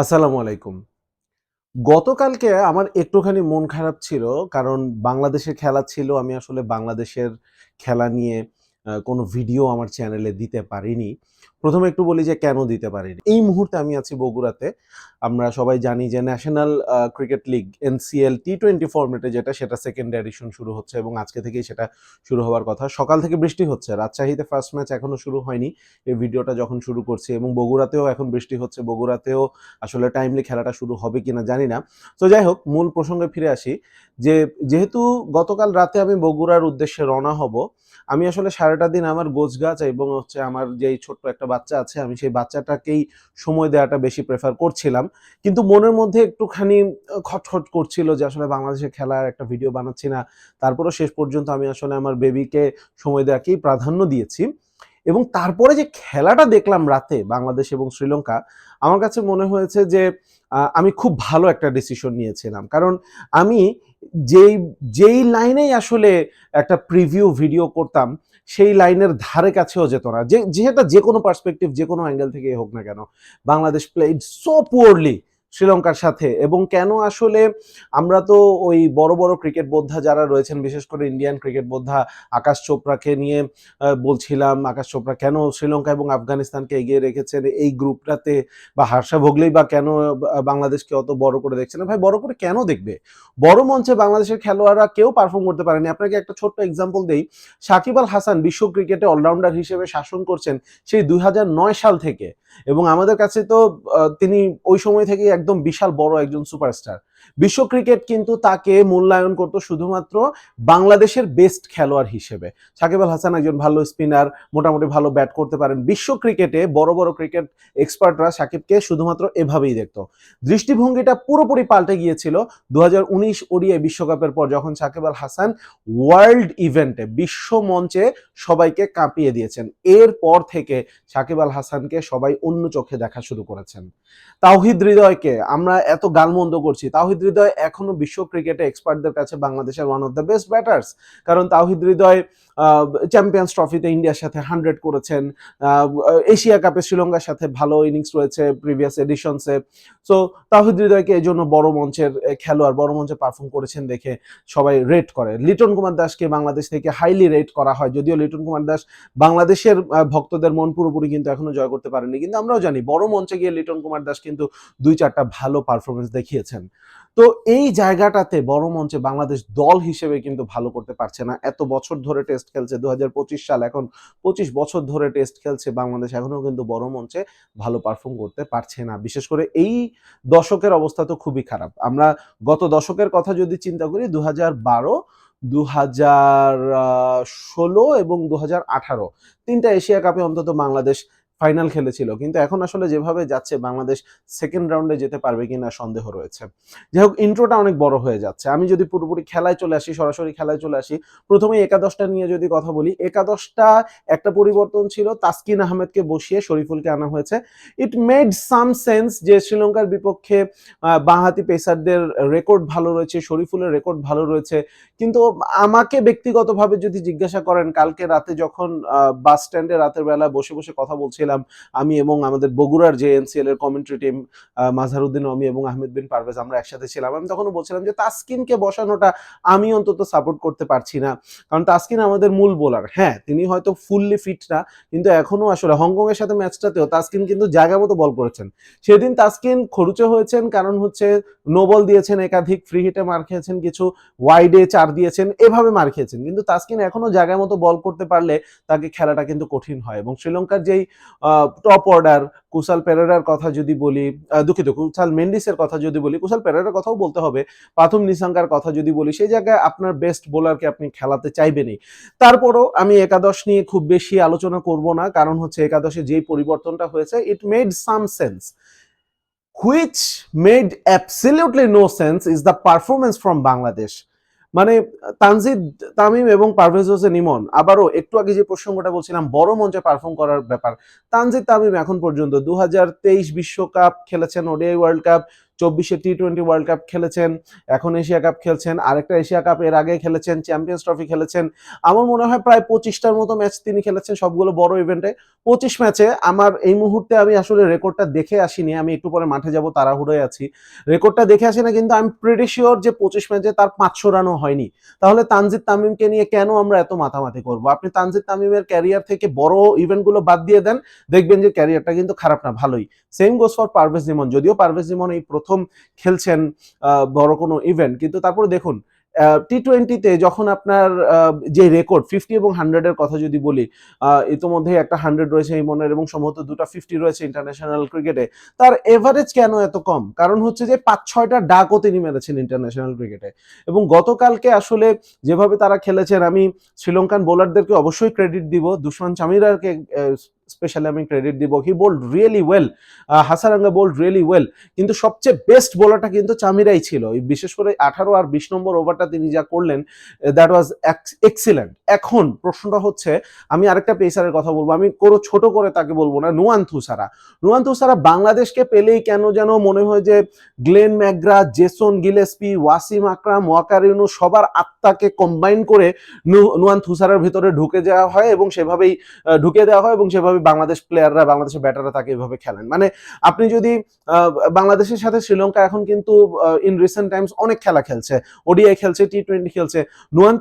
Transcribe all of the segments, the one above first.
আসসালামু আলাইকুম। গতকালকে আমার একটুখানি মন খারাপ ছিল। কারণ বাংলাদেশের খেলা ছিল। আমি আসলে বাংলাদেশের খেলা নিয়ে কোনো ভিডিও আমার চ্যানেলে দিতে পারিনি। ১ম এ একটু বলি যে কেন দিতে পারিনি। এই মুহূর্তে আমি আছি বগুড়াতে। আমরা সবাই জানি যে ন্যাশনাল ক্রিকেট লিগ NCL টি-20 ফরম্যাটে যেটা সেটা 2nd এডিশন শুরু হচ্ছে এবং আজকে থেকেই সেটা শুরু হওয়ার কথা। সকাল থেকে বৃষ্টি হচ্ছে। রাজশাহীতে ফার্স্ট ম্যাচ এখনো শুরু হয়নি। এই ভিডিওটা যখন শুরু করছি এবং বগুড়াতেও এখন বৃষ্টি হচ্ছে। বগুড়াতেও আসলে টাইমলি খেলাটা শুরু হবে কিনা জানি না। তো যাই হোক মূল প্রসঙ্গে ফিরে আসি যে যেহেতু গতকাল রাতে আমি বগুড়ার উদ্দেশ্যে রওনা হব, আমি আসলে সারাটা দিন আমার গোছগাছ এবং হচ্ছে আমার যেই ছোট্ট একটা বাচ্চা আছে আমি সেই বাচ্চাটাকেই সময় দেওয়াটা বেশি প্রেফার করছিলাম। কিন্তু মনের মধ্যে একটুখানি খটখট করছিল যে আসলে বাংলাদেশের খেলার একটা ভিডিও বানাচ্ছি না। তারপরেও শেষ পর্যন্ত আমি আসলে আমার বেবিকে সময় দেওয়াকেই প্রাধান্য দিয়েছি। এবং তারপরে যে খেলাটা দেখলাম রাতে বাংলাদেশ এবং শ্রীলঙ্কা, আমার কাছে মনে হয়েছে যে আমি খুব ভালো একটা ডিসিশন নিয়েছিলাম। কারণ আমি যেই যেই লাইনেই আসলে একটা প্রিভিউ ভিডিও করতাম, সেই লাইনের ধারে কাছেও যেত না। যেটা যেকোনো পার্সপেক্টিভ যেকোনো অ্যাঙ্গেল থেকেই হোক না কেন। বাংলাদেশ প্লেইড সো পুয়ারলি শ্রীলঙ্কার সাথে এবং কেন আসলে আমরা তো ওই বড়, বড় ক্রিকেট বোদ্ধা যারা রয়েছেন বিশেষ করে ইন্ডিয়ান ক্রিকেট বোদ্ধা আকাশ চোপড়াকে নিয়ে বলছিলাম আকাশ চোপড়া কেন শ্রীলঙ্কা এবং আফগানিস্তানকে এগিয়ে রেখেছেন এই গ্রুপটাতে বা হার্ষা ভোগলেই বা কেন বাংলাদেশকে অত বড় করে দেখছে না ভাই বড় করে কেন দেখবে বড় মঞ্চে বাংলাদেশের খেলোয়াড়রা কেউ পারফর্ম করতে পারেনি আপনাকে একটা ছোট্ট এক্সাম্পল দেই সাকিব আল হাসান বিশ্ব ক্রিকেটে অলরাউন্ডার হিসেবে শাসন করছেন সেই ২০০৯ সাল থেকে এবং আমাদের কাছে তো তিনি ওই সময় থেকেই একদম বিশাল বড় একজন সুপারস্টার বিশ্ব ক্রিকেট কিন্তু তাকে মূল্যায়ন করতো শুধুমাত্র বাংলাদেশের বেস্ট খেলোয়াড় হিসেবে সাকিব আল হাসান একজন ভালো স্পিনার মোটামুটি ভালো ব্যাট করতে পারেন বিশ্ব ক্রিকেটে বড় বড় ক্রিকেট এক্সপার্টরা সাকিবকে শুধুমাত্র এভাবেই দেখতো দৃষ্টিভঙ্গিটা পুরোপুরি পাল্টে গিয়েছিল ২০১৯ ওডিআই বিশ্বকাপের পর যখন সাকিব আল হাসান ওয়ার্ল্ড ইভেন্টে বিশ্ব মঞ্চে সবাইকে কাঁপিয়ে দিয়েছেন এরপর থেকে সাকিব আল হাসানকে সবাই অন্য চোখে দেখা শুরু করেছেন তাওহিদ হৃদয়কে আমরা এত গালমন্দ করছি তাওহিদ হৃদয় এখনো বিশ্ব ক্রিকেটে এক্সপার্টদের কাছে বাংলাদেশের one of the best batters কারণ তাওহিদ হৃদয় চ্যাম্পিয়ন্স ট্রফিতে ইন্ডিয়ার সাথে 100 করেছেন এশিয়া কাপে শ্রীলঙ্কার সাথে ভালো ইনিংস রয়েছে প্রিভিয়াস এডিশনসে সো তাওহিদ হৃদয়কে এই জন্য বড় মঞ্চের খেলোয়াড় বড় মঞ্চে পারফর্ম করেছেন দেখে সবাই রেট করে লিটন কুমার দাসকে বাংলাদেশ থেকে হাইলি রেট করা হয় যদিও লিটন কুমার দাস বাংলাদেশের ভক্তদের মন পুরোপুরি কিন্তু এখনো জয় করতে পারেনি কিন্তু আমরাও জানি বড় মঞ্চে গিয়ে লিটন কুমার দাস কিন্তু ২-৪টা ভালো পারফরমেন্স দেখিয়েছেন তো এই জায়গাটাতে বড় মঞ্চে বাংলাদেশ দল হিসেবে কিন্তু ভালো করতে পারছে না এত বছর ধরে টেস্ট খেলছে ২০২৫ সাল এখন ২৫ বছর ধরে টেস্ট খেলছে বাংলাদেশ এখনো কিন্তু বড় মঞ্চে ভালো পারফর্ম করতে পারছে না বিশেষ করে এই দশকের অবস্থা তো খুবই খারাপ আমরা গত দশকের কথা যদি চিন্তা করি ২০১২ ২০১৬ এবং ২০১৮ তিনটা এশিয়া কাপে অন্তত বাংলাদেশ ফাইনাল খেলেছিল কিন্তু এখন আসলে যেভাবে যাচ্ছে বাংলাদেশ সেকেন্ড রাউন্ডে যেতে পারবে কিনা সন্দেহ রয়েছে যাই হোক ইন্ট্রোটা অনেক বড় হয়ে যাচ্ছে আমি যদি পুরোপুরি খেলায় চলে আসি সরাসরি খেলায় চলে আসি প্রথমে একাদশটা নিয়ে যদি কথা বলি একাদশটা একটা পরিবর্তন ছিল তাসকিন আহমেদকে বসিয়ে শরীফুলকে আনা হয়েছে ইট মেড সাম সেন্স যে শ্রীলঙ্কার বিপক্ষে বাঁহাতি পেসারদের রেকর্ড ভালো রয়েছে শরীফুলের রেকর্ড ভালো রয়েছে কিন্তু আমাকে ব্যক্তিগতভাবে যদি জিজ্ঞাসা করেন কালকে রাতে যখন বাস স্ট্যান্ডে রাতের বেলা বসে বসে কথা বলছিলাম আমি এবং আমাদের বগুড়ার যে এনসিএল এর কমেন্ট্রি টিম মাজহারউদ্দিন অমি এবং আহমেদ বিন পারভেজ আমরা একসাথে ছিলাম আমি তখনও বলছিলাম যে তাসকিনকে বসানোটা আমি অন্তত সাপোর্ট করতে পারছি না কারণ তাসকিন আমাদের মূল বোলার হ্যাঁ তিনি হয়তো ফুললি ফিট না কিন্তু এখনো আসলে হংকং এর সাথে ম্যাচটাতেও তাসকিন কিন্তু জায়গা মতো বল করেছেন সেদিন তাসকিন খরুচে হয়েছেন কারণ হচ্ছে নো বল দিয়েছেন একাধিক ফ্রি হিটে মার খেয়েছেন কিছু ওয়াইডে 4 দিয়েছেন এভাবে মার খেয়েছেন কিন্তু তাসকিন এখনো জায়গায় মতো বল করতে পারলে তাকে খেলাটা কিন্তু কঠিন হয় এবং শ্রীলঙ্কার যেই টপ অর্ডার কুশাল পেরেরার কথা যদি বলি দুঃখিত কুশাল মেন্ডিসের কথা যদি বলি কুশাল পেরেরার কথাও বলতে হবে পাথুম নিসাঙ্কার কথা যদি বলি সেই জায়গায় আপনার বেস্ট বোলারকে আপনি খেলাতে চাইবেনই তারপরও আমি একাদশ নিয়ে খুব বেশি আলোচনা করব না কারণ হচ্ছে একাদশে যেই পরিবর্তনটা হয়েছে it made some sense which made absolutely no sense is the performance from Bangladesh মানে তানজিদ তামিম এবং পারভেজ হোসেন ইমন আবারও একটু আগে যে প্রসঙ্গটা বলছিলাম বড় মঞ্চে পারফর্ম করার ব্যাপার তানজিদ তামিম এখন পর্যন্ত ২০২৩ বিশ্বকাপ খেলেছেন ওডিআই ওয়ার্ল্ড কাপ 24-এ টি-20 ওয়ার্ল্ড কাপ খেলেছেন, এখন এশিয়া কাপ খেলছেন, আরেকটা এশিয়া কাপ এর আগে খেলেছেন, চ্যাম্পিয়ন্স ট্রফি খেলেছেন। আমার মনে হয় প্রায় 25টার মতো ম্যাচ তিনি খেলেছেন, সবগুলো বড় ইভেন্টে। 25 ম্যাচে আমার এই মুহূর্তে আমি আসলে রেকর্ডটা দেখে আসিনি, আমি একটু পরে মাঠে যাব, তাড়াহুড়োয় আছি, রেকর্ডটা দেখে আসি না, কিন্তু আমি প্রিটি শিওর যে 25 ম্যাচে তার 500 রানও হয়নি। তাহলে তানজিদ তামিমকে নিয়ে কেন আমরা এত মাতামাতি করব? আপনি তানজিদ তামিমের ক্যারিয়ার থেকে বড় ইভেন্টগুলো বাদ দিয়ে দেন, দেখবেন যে ক্যারিয়ারটা কিন্তু খারাপ না, ভালোই। সেম গোস ফর পারভেজ ইমন, যদিও পারভেজ ইমন এই প্রথম খেলছেন বড় কোনো ইভেন্ট, কিন্তু তারপরে দেখুন টি-20তে যখন আপনার যে রেকর্ড 50 এবং 100-এর কথা যদি বলি, ইতোমধ্যে একটা 100 রয়েছে ইমনের এবং সম্ভবত দুটো 50 রয়েছে ইন্টারন্যাশনাল ক্রিকেটে। তার এভারেজ কেন এত কম? কারণ হচ্ছে যে 5-6টা ডাকও তিনি মেরেছেন ইন্টারন্যাশনাল ক্রিকেটে। এবং গতকালকে আসলে যেভাবে তারা খেলেছেন, আমি শ্রীলঙ্কান বোলারদেরকে অবশ্যই ক্রেডিট দিব, দুশমান চামিরাকে স্পেশালি আমি ক্রেডিট দিব, he bowled really well, Hasaranga bowled really well, কিন্তু সবচেয়ে বেস্ট বোলারটা কিন্তু চামিরাই ছিল। বিশেষ করে 18 আর 20 নম্বর ওভারটা তিনি যা করলেন, দ্যাট ওয়াজ এক্সিলেন্ট। এখন প্রশ্নটা হচ্ছে, আমি আরেকটা পেসারের কথা বলবো, আমি কোনো ছোট করে তাকে বলবো না, নুয়ান থুসারা। নুয়ান থুসারা বাংলাদেশকে পেলেই কেন যেন মনে হয় যে Glenn McGrath, Jason Gillespie, Wasim Akram, Waqar Younis সবার আত্মাকে কম্বাইন করে নুয়ান থুসারার ভিতরে ঢুকে যাওয়া হয় এবং সেভাবেই ঢুকে দেওয়া হয় এবং সেভাবে বাংলাদেশ প্লেয়াররা, বাংলাদেশের ব্যাটাররা তাকে এভাবে খেলেন। মানে আপনি যদি বাংলাদেশের সাথে শ্রীলঙ্কা এখন কিন্তু ইন রিসেন্ট টাইমস অনেক খেলা খেলছে, ওডিআই খেলছে, টি-20 খেলছে। নুয়ান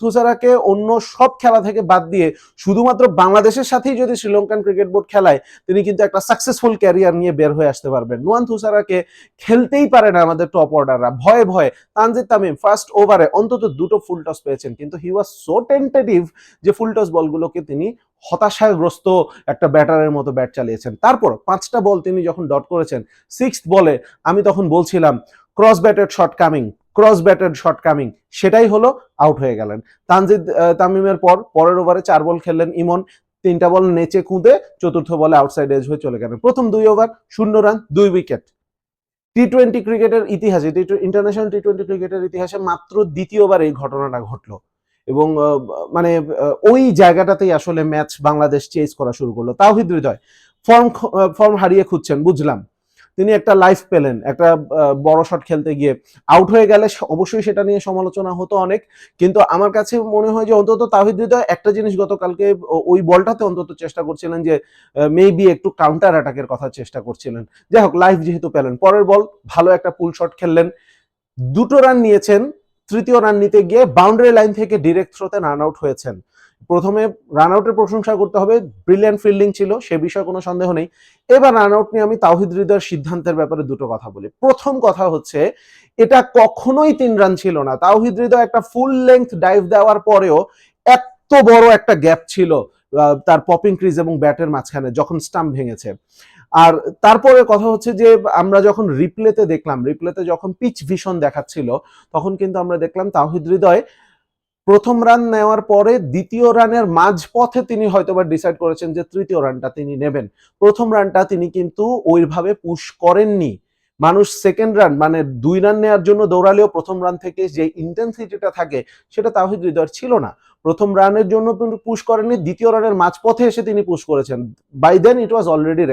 থুসারাকে অন্য সব খেলা থেকে বাদ দিয়ে শুধুমাত্র বাংলাদেশের সাথেই যদি শ্রীলঙ্কান ক্রিকেট বোর্ড খেলায়, তিনি কিন্তু একটা সাকসেসফুল ক্যারিয়ার নিয়ে বের হয়ে আসতে পারবেন। নুয়ান থুসারাকে খেলতেই পারে না আমাদের টপ অর্ডাররা, ভয়ে ভয়ে। তানজিদ তামিম ফার্স্ট ওভারে অন্তত দুটো ফুল টস পেয়েছেন, কিন্তু হি ওয়াজ সো টেন্টেটিভ যে ফুল টস বলগুলোকে তিনি হতাশাগ্রস্ত একটা ব্যাটারের মতো ব্যাট চালিয়েছেন। তারপর 5টা বল তিনি যখন ডট করেছেন, 6th বলে আমি তখন বলছিলাম cross batted shot coming, cross batted shot coming, সেটাই হলো, আউট হয়ে গেলেন। তানজিদ তামিমের পরের ওভারে 4 বল খেললেন ইমন, 3টা বল নেচে কুঁদে, চতুর্থ বলে আউটসাইড এজ হয়ে চলে গেলেন। প্রথম 2 ওভার 0 রান 2 উইকেট। টি-20 ক্রিকেটের ইতিহাসে, ইন্টারন্যাশনাল টি-20 ক্রিকেটের ইতিহাসে মাত্র দ্বিতীয়বার এই ঘটনাটা ঘটলো এবং মানে ওই জায়গাটাতেই আসলে ম্যাচ বাংলাদেশ চেজ করা শুরু করলো। তাওহিদ হৃদয় ফর্ম হারিয়ে খুঁজছেন, বুঝলাম, তিনি একটা লাইফ পেলেন, একটা বড় শট খেলতে গিয়ে আউট হয়ে গেলে অবশ্যই সেটা নিয়ে সমালোচনা হতো অনেক, কিন্তু আমার কাছে মনে হয় যে অন্তত তাওহিদ হৃদয় একটা জিনিস গতকালকে ওই বলটাতে অন্তত চেষ্টা করছিলেন যে মেবি একটু কাউন্টার অ্যাটাকের কথা চেষ্টা করছিলেন। যাই হোক, লাইফ যেহেতু পেলেন, পরের বল ভালো একটা পুল শট খেললেন, 2টো রান নিয়েছেন, তৃতীয় রান নিতে গিয়ে বাউন্ডারি লাইন থেকে ডিরেক্ট থ্রোতে রান আউট হয়েছেন। প্রথমে রান আউটের প্রশংসা করতে হবে, ব্রিলিয়ান্ট ফিল্ডিং ছিল, সে বিষয়ে কোনো সন্দেহ নেই। এবার রান আউট নিয়ে আমি তাওহিদ হৃদয়ের সিদ্ধান্তের ব্যাপারে দুটো কথা বলি। প্রথম কথা হচ্ছে, এটা কখনোই 3 রান ছিল না। তাওহিদ হৃদয় একটা ফুল লেন্থ ডাইভ দেওয়ার পরেও এত বড় একটা গ্যাপ ছিল তার পপিং ক্রিজ এবং ব্যাটের মাঝখানে যখন স্টাম্প ভেঙেছে। আর তারপরে কথা হচ্ছে যে আমরা যখন রিপ্লেতে দেখলাম, রিপ্লেতে যখন পিচ ভিশন দেখাচ্ছিল, তখন কিন্তু আমরা দেখলাম তাওহিদ হৃদয় প্রথম রান নেওয়ার পরে দ্বিতীয় রানের মাঝপথে তিনি হয়তোবা ডিসাইড করেছেন যে তৃতীয় রানটা তিনি নেবেন। প্রথম রানটা তিনি কিন্তু ওইভাবে পুশ করেননি। মানুষ সেকেন্ড রান মানে 2 রান নেওয়ার জন্য দৌড়ালেও প্রথম রান থেকে যে ইন্টেন্সিটিটা থাকে সেটা তাওহিদ হৃদয়ের ছিল না। প্রথম রানের জন্য কিন্তু পুশ করেননি, দ্বিতীয় রানের মাঝপথে এসে তিনি পুশ করেছেন। By then it was already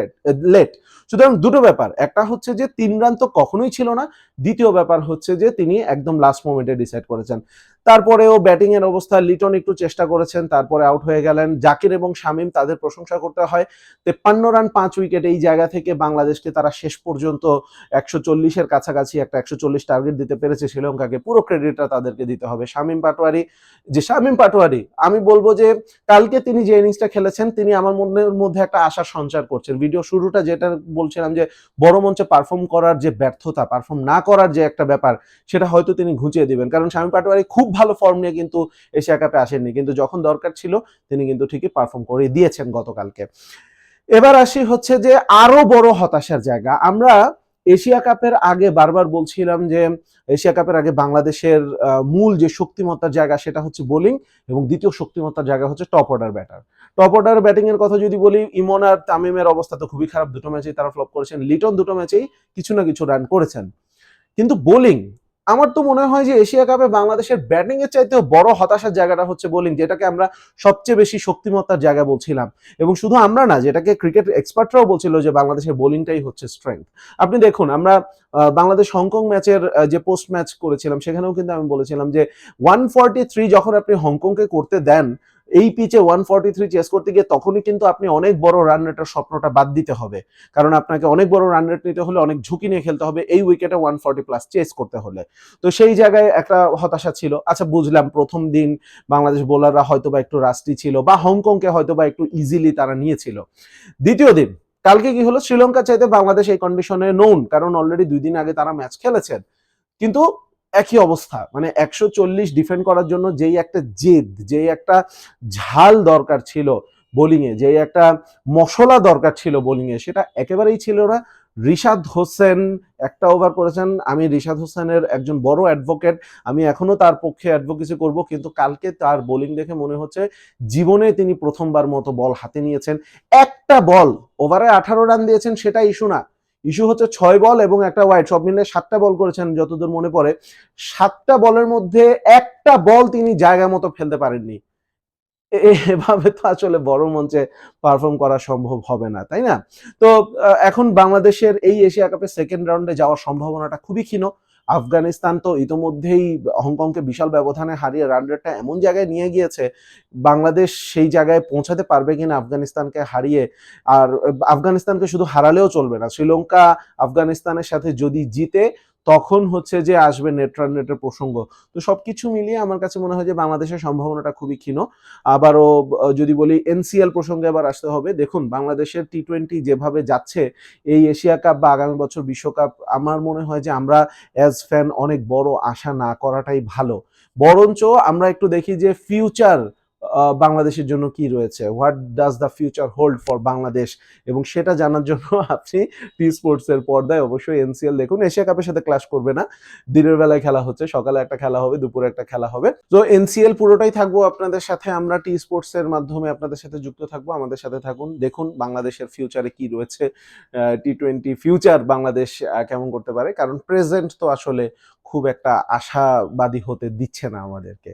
late. সুতরাং দুটো ব্যাপার, একটা হচ্ছে যে 3 রান তো কখনোই ছিল না, দ্বিতীয় ব্যাপার হচ্ছে যে তিনি একদম লাস্ট মোমেন্টে ডিসাইড করেছেন। তারপরেও ব্যাটিং এর অবস্থা, লিটন একটু চেষ্টা করেছেন, তারপরে আউট হয়ে গেলেন। জাকির এবং শামীম, তাদের প্রশংসা করতে হয়, 53 রান 5 উইকেট, এই জায়গা থেকে বাংলাদেশকে তারা শেষ পর্যন্ত 140-এর কাছাকাছি একটা 140 টার্গেট দিতে পেরেছে শ্রীলঙ্কাকে, পুরো ক্রেডিটটা তাদেরকে দিতে হবে। শামীম পাটোয়ারি, আমি বলবো যে কালকে তিনি যে ইনিংসটা খেলেছেন, তিনি আমার মনের মধ্যে একটা আশার সঞ্চার করছেন। ভিডিও শুরুটা যেটা বলছিলাম যে বড় মঞ্চে পারফর্ম করার যে ব্যর্থতা, পারফর্ম না করার যে একটা ব্যাপার, সেটা হয়তো তিনি ঘুচিয়ে দিবেন। কারণ শামীম পাটোয়ারি খুব ভালো ফর্ম নিয়ে কিন্তু এশিয়া কাপে আসেননি, কিন্তু যখন দরকার ছিল তিনি কিন্তু ঠিকই পারফর্ম করে দিয়েছেন গতকালকে। এবার আসি হচ্ছে যে আরো বড় হতাশার জায়গা, আমরা এশিয়া কাপের আগে বারবার বলছিলাম যে এশিয়া কাপের আগে বাংলাদেশের মূল যে শক্তিমত্তার জায়গা সেটা হচ্ছে বোলিং, এবং দ্বিতীয় শক্তিমত্তার জায়গা হচ্ছে top order batter. Top order batting এর কথা যদি বলি, ইমন আর তামিমের অবস্থা তো খুবই খারাপ, দুটো ম্যাচেই তারা ফ্লপ করেছেন। লিটন দুটো ম্যাচেই কিছু না কিছু রান করেছেন, কিন্তু বোলিং আমার তো মনে হয় যে এশিয়া কাপে বাংলাদেশের ব্যাটিং এর চাইতেও বড় হতাশার জায়গাটা হচ্ছে বোলিং, যেটাকে আমরা সবচেয়ে বেশি শক্তিমত্তার জায়গা বলছিলাম। এবং শুধু আমরা না, যেটাকে ক্রিকেট এক্সপার্টরাও বলছিল যে বাংলাদেশের বোলিংটাই হচ্ছে স্ট্রেংথ। আপনি দেখুন, আমরা বাংলাদেশ হংকং ম্যাচের যে পোস্ট ম্যাচ করেছিলাম সেখানেও কিন্তু আমি বলেছিলাম যে 143 যখন আপনি হংকংকে করতে দেন এই পিচে 143 চেস করতে গিয়ে, তখনই কিন্তু আপনি অনেক বড় রান রেটের স্বপ্নটা বাদ দিতে হবে। কারণ আপনাকে অনেক বড় রান রেট নিতে হলে অনেক ঝুঁকি নিয়ে খেলতে হবে এই উইকেটে 140+ চেস করতে হলে। তো সেই জায়গায় একটা হতাশা ছিল। আচ্ছা, বুঝলাম প্রথম দিন বাংলাদেশ বোলাররা হয়তো বা একটু রাস্টি ছিল, বা হংকংকে হয়তো বা একটু ইজিলি তারা নিয়েছিল। দ্বিতীয় দিন কালকে কি হলো, শ্রীলঙ্কা চাইতে বাংলাদেশ এই কন্ডিশনে নোন, কারণ অলরেডি 2 দিন আগে তারা ম্যাচ খেলেছেন। কিন্তু একই অবস্থা, মানে 140 ডিফেন্ড করার জন্য যেই একটা জেদ, যেই একটা ঝাল দরকার ছিল বোলিং এ, যেই একটা মশলা দরকার ছিল বোলিং এ, সেটা একেবারেই ছিল না। রিশাদ হোসেন একটা ওভার করেছেন। আমি রিশাদ হোসেনের একজন বড় অ্যাডভোকেট, আমি এখনো তার পক্ষে অ্যাডভোকেসি করব, কিন্তু কালকে তার বোলিং দেখে মনে হচ্ছে জীবনে তিনি প্রথমবার মতো বল হাতে নিয়েছেন। একটা বল, ওভারে 18 রান দিয়েছেন সেটা ইস্যু না, ইস্যু হচ্ছে 6 বল এবং একটা ওয়াইড, সব মিলে 7টা বল করেছেন যতদূর মনে পড়ে। 7টা বলের মধ্যে একটা বল তিনি জায়গা মতো ফেলতে পারেননি। এভাবে তো আসলে বড় মঞ্চে পারফর্ম করা সম্ভব হবে না, তাই না? তো এখন বাংলাদেশের এই এশিয়া কাপের সেকেন্ড রাউন্ডে যাওয়ার সম্ভাবনাটা খুবই ক্ষীণ। আফগানিস্তান তো ইতোমধ্যেই হংকংকে বিশাল ব্যবধানে হারিয়ে রান রেটটা এমন জায়গায় নিয়ে গিয়েছে, বাংলাদেশ সেই জায়গায় পৌঁছাতে পারবে কিনা আফগানিস্তানকে হারিয়ে। আর আফগানিস্তানকে শুধু হারালেও চলবে না, শ্রীলঙ্কা আফগানিস্তানের সাথে যদি জিতে তখন হচ্ছে যে আসবে নেট রান রেটের প্রসঙ্গ। তো সবকিছু মিলিয়ে আমার কাছে মনে হয় যে বাংলাদেশের সম্ভাবনাটা খুবই ক্ষীণ। আবারও যদি বলি এনসিএল প্রসঙ্গে আবার আসতে হবে। দেখুন, বাংলাদেশের টি-20 যেভাবে যাচ্ছে, এই এশিয়া কাপ বা আগামী বছর বিশ্বকাপ, আমার মনে হয় যে আমরা অ্যাজ ফ্যান অনেক বড় আশা না করাটাই ভালো। বরঞ্চ আমরা একটু দেখি যে ফিউচার বাংলাদেশের জন্য কি রয়েছে, what does the future hold for Bangladesh, এবং সেটা জানার জন্য আপনি টি স্পোর্টস এর পর্দায় অবশ্যই এনসিএল দেখুন। এশিয়া কাপের সাথে ক্লাশ করবে না, দিনের বেলায় খেলা হচ্ছে, সকালে একটা খেলা হবে, দুপুরে একটা খেলা হবে। তো এনসিএল পুরোটাই থাকবো আপনাদের সাথে, আমরা টি স্পোর্টস এর মাধ্যমে আপনাদের সাথে যুক্ত থাকবো। আমাদের সাথে থাকুন, দেখুন বাংলাদেশের ফিউচারে কি রয়েছে, টি-20 ফিউচার বাংলাদেশ কেমন করতে পারে, কারণ প্রেজেন্ট তো আসলে খুব একটা আশাবাদী হতে দিচ্ছে না আমাদেরকে।